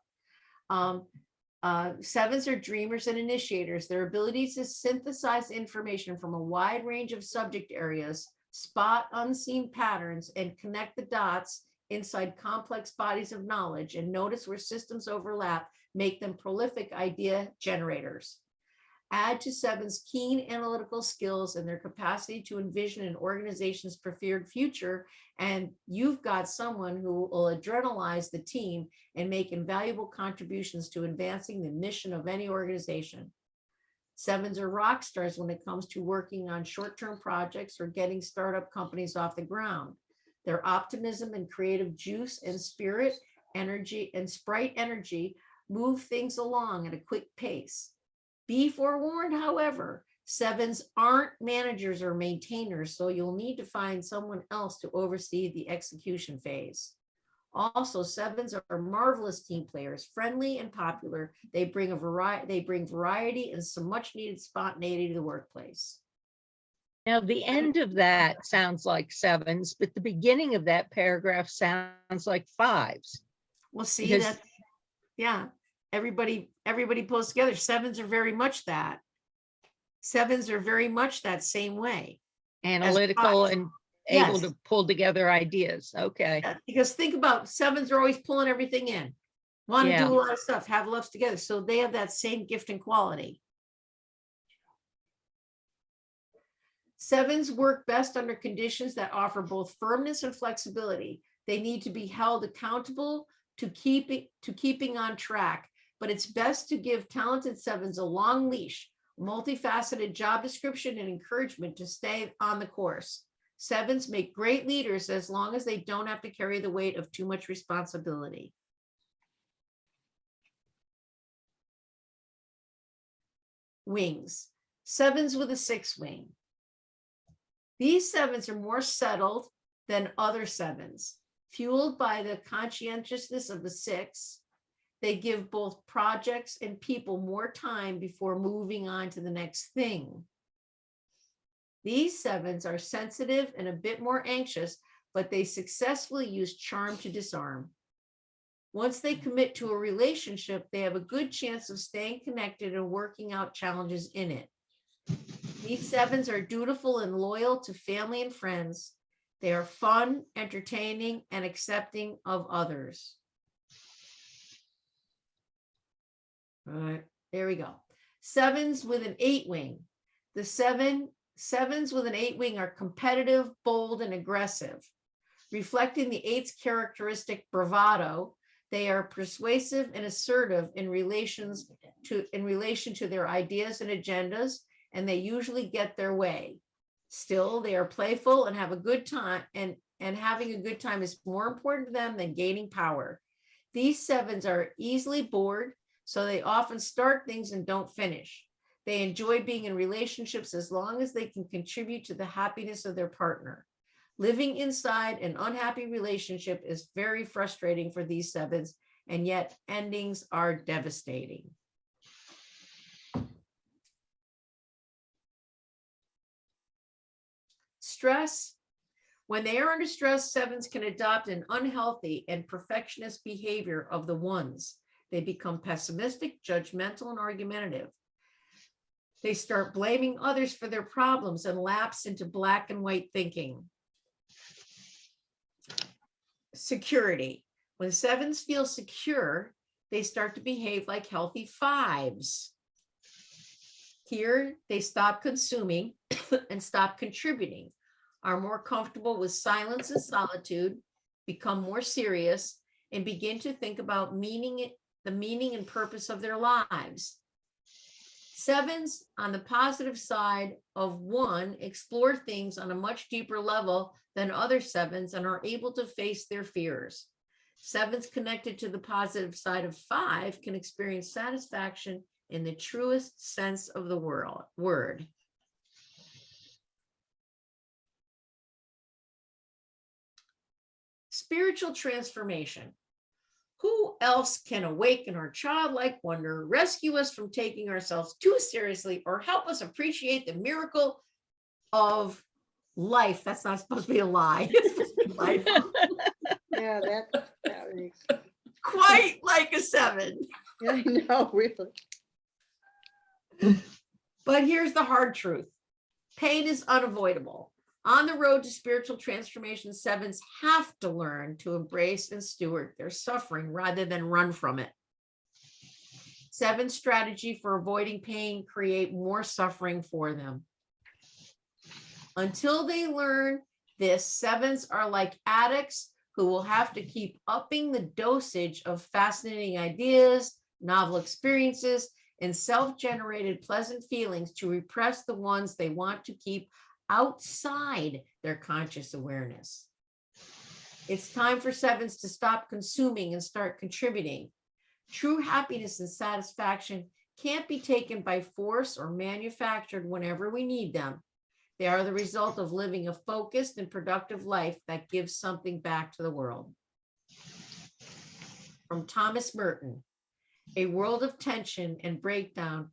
Sevens are dreamers and initiators. Their ability to synthesize information from a wide range of subject areas, spot unseen patterns, and connect the dots inside complex bodies of knowledge and notice where systems overlap make them prolific idea generators. Add to sevens' keen analytical skills and their capacity to envision an organization's preferred future, and you've got someone who will adrenalize the team and make invaluable contributions to advancing the mission of any organization. Sevens are rock stars when it comes to working on short-term projects or getting startup companies off the ground. Their optimism and creative juice and spirit, energy, and sprite energy move things along at a quick pace. Be forewarned, however, sevens aren't managers or maintainers, so you'll need to find someone else to oversee the execution phase. Also, sevens are marvelous team players, friendly and popular. They bring variety and some much needed spontaneity to the workplace. Now, the end of that sounds like sevens, but the beginning of that paragraph sounds like fives. Well, see Because- that, yeah, everybody pulls together. Sevens are very much that. Sevens are very much that same way. Analytical fives. and able Yes. to pull together ideas. Okay. Yeah, because think about, sevens are always pulling everything in, want to Yeah. do a lot of stuff, have loves together. So they have that same gift and quality. Sevens work best under conditions that offer both firmness and flexibility. They need to be held accountable to keeping on track, but it's best to give talented sevens a long leash, multifaceted job description, and encouragement to stay on the course. Sevens make great leaders as long as they don't have to carry the weight of too much responsibility. Wings. Sevens with a 6 wing. These sevens are more settled than other sevens. Fueled by the conscientiousness of the 6, they give both projects and people more time before moving on to the next thing. These sevens are sensitive and a bit more anxious, but they successfully use charm to disarm. Once they commit to a relationship, they have a good chance of staying connected and working out challenges in it. These sevens are dutiful and loyal to family and friends. They are fun, entertaining, and accepting of others. All right, there we go. Sevens with an 8 wing. The sevens with an 8 wing are competitive, bold, and aggressive. Reflecting the 8's characteristic bravado, they are persuasive and assertive in relation to their ideas and agendas, and they usually get their way. Still, they are playful and have a good time, and having a good time is more important to them than gaining power. These sevens are easily bored, so they often start things and don't finish. They enjoy being in relationships as long as they can contribute to the happiness of their partner. Living inside an unhappy relationship is very frustrating for these sevens, and yet endings are devastating. Stress. When they are under stress, sevens can adopt an unhealthy and perfectionist behavior of the 1s. They become pessimistic, judgmental, and argumentative. They start blaming others for their problems and lapse into black and white thinking. Security. When sevens feel secure, they start to behave like healthy fives. Here, they stop consuming and stop contributing, are more comfortable with silence and solitude, become more serious, and begin to think about the meaning and purpose of their lives. Sevens, on the positive side of one, explore things on a much deeper level than other sevens and are able to face their fears. Sevens connected to the positive side of five can experience satisfaction in the truest sense of the word. Spiritual transformation. Who else can awaken our childlike wonder, rescue us from taking ourselves too seriously, or help us appreciate the miracle of life? That's not supposed to be a lie. It's supposed to be life. Yeah, that makes, Quite like a seven. I know, really. But here's the hard truth. Pain is unavoidable. On the road to spiritual transformation, sevens have to learn to embrace and steward their suffering rather than run from it. Seven strategy for avoiding pain create more suffering for them. Until they learn this, sevens are like addicts who will have to keep upping the dosage of fascinating ideas, novel experiences, and self-generated pleasant feelings to repress the ones they want to keep outside their conscious awareness. It's time for sevens to stop consuming and start contributing. True happiness and satisfaction can't be taken by force or manufactured whenever we need them. They are the result of living a focused and productive life that gives something back to the world. From Thomas Merton, a world of tension and breakdown,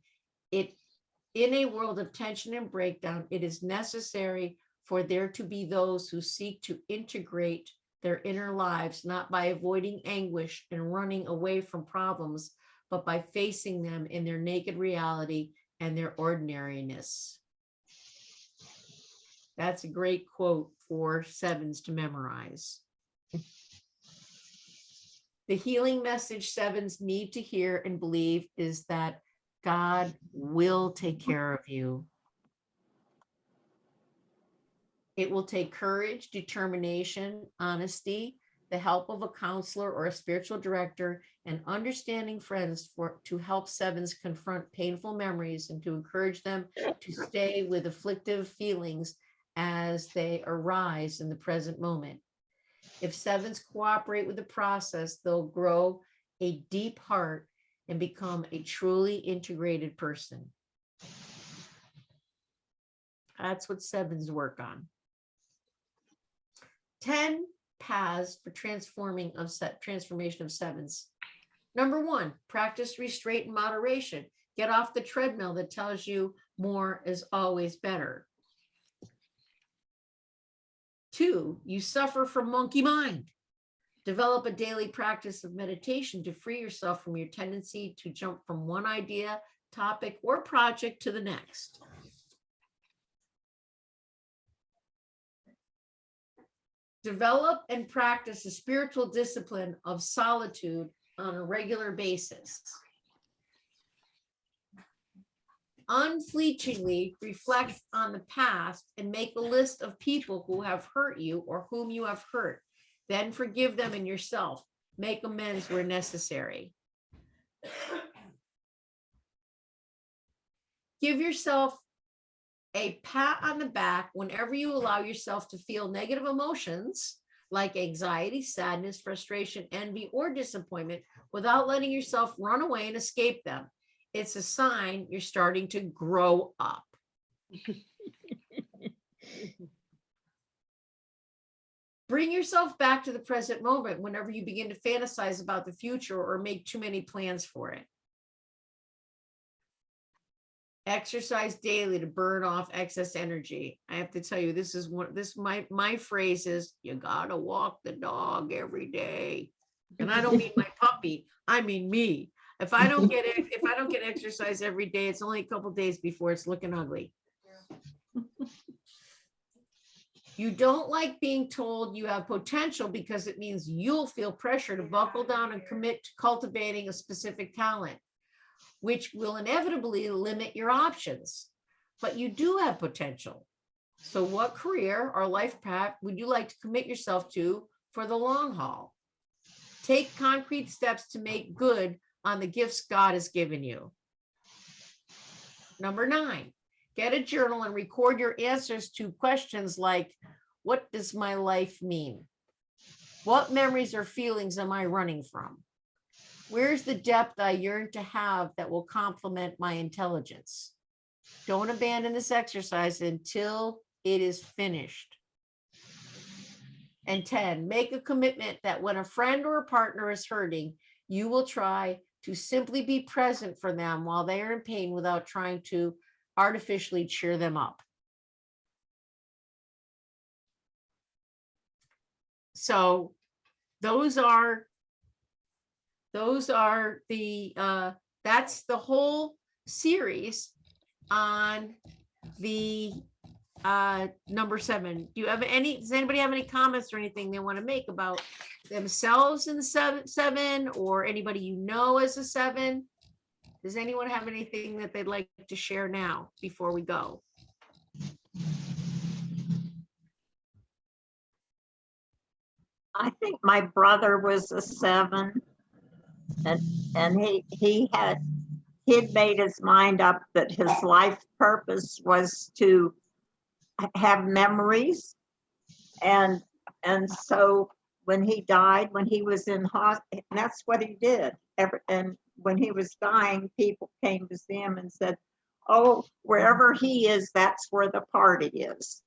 in a world of tension and breakdown, it is necessary for there to be those who seek to integrate their inner lives, not by avoiding anguish and running away from problems, but by facing them in their naked reality and their ordinariness. That's a great quote for sevens to memorize. The healing message sevens need to hear and believe is that God will take care of you. It will take courage, determination, honesty, the help of a counselor or a spiritual director, and understanding friends to help sevens confront painful memories and to encourage them to stay with afflictive feelings as they arise in the present moment. If sevens cooperate with the process, they'll grow a deep heart and become a truly integrated person. That's what sevens work on. 10 paths for transformation of sevens. Number 1, practice restraint and moderation. Get off the treadmill that tells you more is always better. 2, you suffer from monkey mind. Develop a daily practice of meditation to free yourself from your tendency to jump from one idea, topic, or project to the next. Develop and practice a spiritual discipline of solitude on a regular basis. Unflinchingly reflect on the past and make a list of people who have hurt you or whom you have hurt. Then forgive them and yourself. Make amends where necessary. Give yourself a pat on the back whenever you allow yourself to feel negative emotions like anxiety, sadness, frustration, envy, or disappointment without letting yourself run away and escape them. It's a sign you're starting to grow up. Bring yourself back to the present moment whenever you begin to fantasize about the future or make too many plans for it. Exercise daily to burn off excess energy. I have to tell you, this is my phrase is, you gotta walk the dog every day. And I don't mean my puppy, I mean me. If I don't get it, if I don't get exercise every day, it's only a couple days before it's looking ugly. You don't like being told you have potential because it means you'll feel pressure to buckle down and commit to cultivating a specific talent, which will inevitably limit your options. But you do have potential. So what career or life path would you like to commit yourself to for the long haul? Take concrete steps to make good on the gifts God has given you. Number 9, get a journal and record your answers to questions like, what does my life mean? What memories or feelings am I running from? Where's the depth I yearn to have that will complement my intelligence? Don't abandon this exercise until it is finished. And 10, make a commitment that when a friend or a partner is hurting, you will try to simply be present for them while they are in pain without trying to artificially cheer them up. So those are the that's the whole series on the number 7. Does anybody have any comments or anything they want to make about themselves in the seven or anybody you know as a 7? Does anyone have anything that they'd like to share now before we go? I think my brother was a 7, and he'd made his mind up that his life purpose was to have memories, and so when he died, when he was in hospital, that's what he did. And when he was dying, people came to see him and said, "Oh, wherever he is, that's where the party is."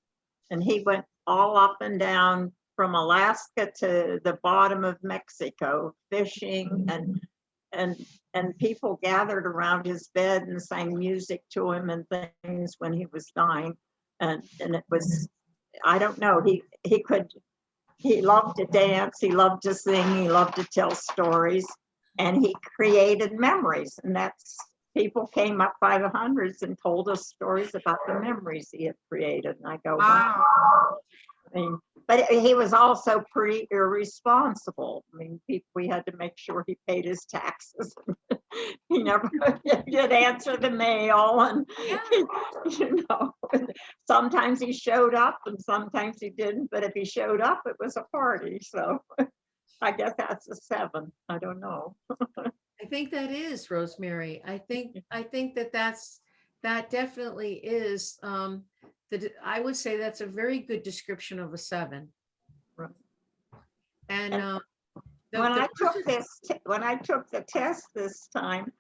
And he went all up and down from Alaska to the bottom of Mexico fishing, and people gathered around his bed and sang music to him and things when he was dying. And it was, I don't know, he loved to dance, he loved to sing, he loved to tell stories, and he created memories. And that's, people came up by the hundreds and told us stories about the memories he had created. And I go, wow. I mean, but he was also pretty irresponsible. I mean, we had to make sure he paid his taxes. He never did answer the mail, and sometimes he showed up and sometimes he didn't. But if he showed up, it was a party. So I guess that's a 7. I don't know. I think that is, Rosemary. I think that definitely is. I would say that's a very good description of a 7. Right. And when I took the test this time,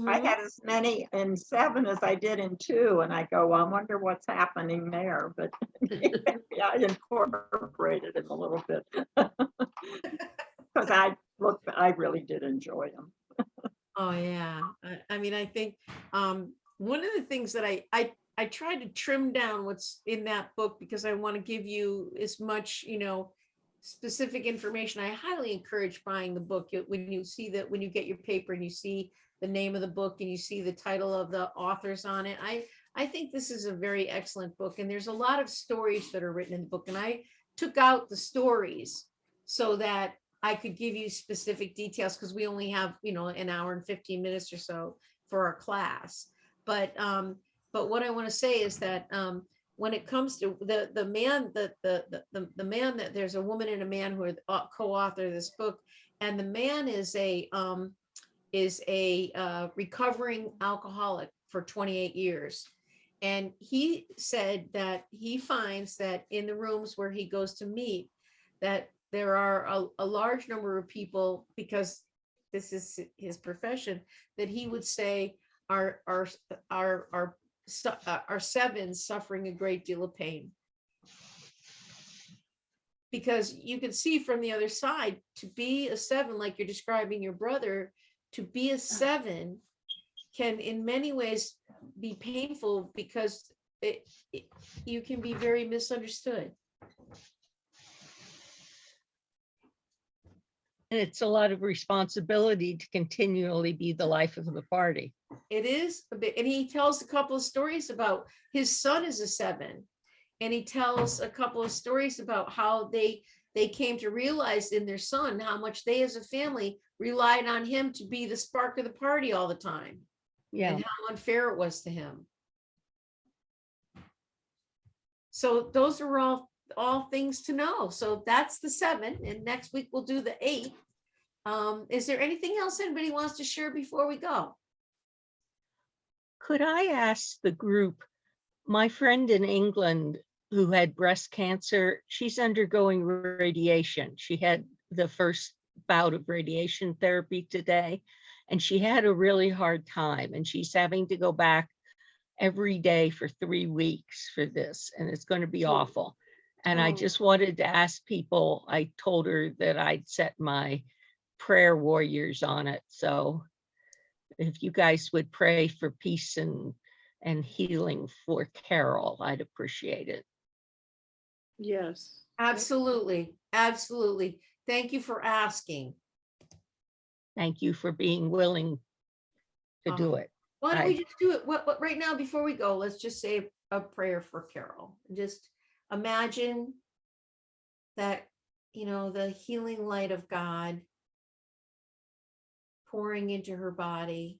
I had as many in 7 as I did in 2, and I go, well, I wonder what's happening there. But I incorporated it a little bit because I really did enjoy them. Oh yeah, I mean, I think one of the things that I try to trim down what's in that book because I want to give you as much, specific information. I highly encourage buying the book. When you get your paper and you see the name of the book and you see the title of the authors on it, I think this is a very excellent book. And there's a lot of stories that are written in the book. And I took out the stories so that I could give you specific details because we only have, an hour and 15 minutes or so for our class. But what I want to say is that when it comes to the man that there's a woman and a man who are co-author this book, and the man is a recovering alcoholic for 28 years. And he said that he finds that in the rooms where he goes to meet, that there are a large number of people, because this is his profession, that he would say are 7s suffering a great deal of pain. Because you can see from the other side, to be a 7, like you're describing your brother, to be a 7 can in many ways be painful because you can be very misunderstood. And it's a lot of responsibility to continually be the life of the party. It is a bit, and he tells a couple of stories about his son is a 7. And he tells a couple of stories about how they came to realize in their son how much they as a family relied on him to be the spark of the party all the time. Yeah. And how unfair it was to him. So those are all things to know. So that's the 7, and next week we'll do the 8. Is there anything else anybody wants to share before we go? Could I ask the group, my friend in England who had breast cancer, she's undergoing radiation. She had the first bout of radiation therapy today, and she had a really hard time, and she's having to go back every day for 3 weeks for this, and it's going to be awful. And I Oh. just wanted to ask people, I told her that I'd set my prayer warriors on it. So if you guys would pray for peace and healing for Carol, I'd appreciate it. Yes. Absolutely, absolutely. Thank you for asking. Thank you for being willing to do it. Why don't we I- just do it? What right now, before we go, let's just say a prayer for Carol. Just imagine that, the healing light of God pouring into her body,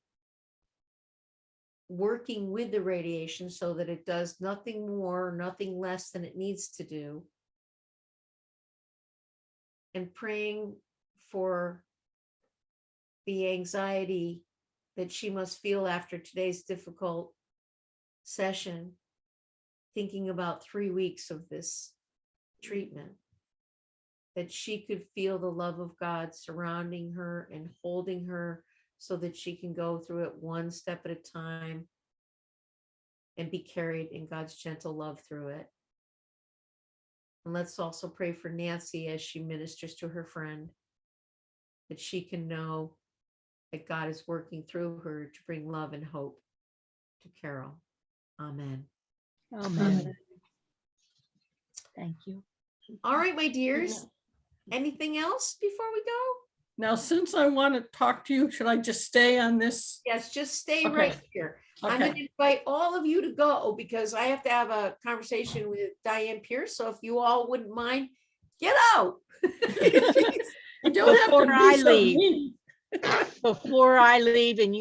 working with the radiation so that it does nothing more, nothing less than it needs to do. And praying for the anxiety that she must feel after today's difficult session, thinking about 3 weeks of this treatment, that she could feel the love of God surrounding her and holding her so that she can go through it one step at a time and be carried in God's gentle love through it. And let's also pray for Nancy as she ministers to her friend, that she can know that God is working through her to bring love and hope to Carol. Amen. Amen. Thank you. All right, my dears. Anything else before we go? Now, since I want to talk to you, should I just stay on this? Yes, just stay Okay. right here. I'm going Okay, to invite all of you to go because I have to have a conversation with Diane Pierce. So if you all wouldn't mind, get out. you don't have to Before be I so leave. mean. Before I leave and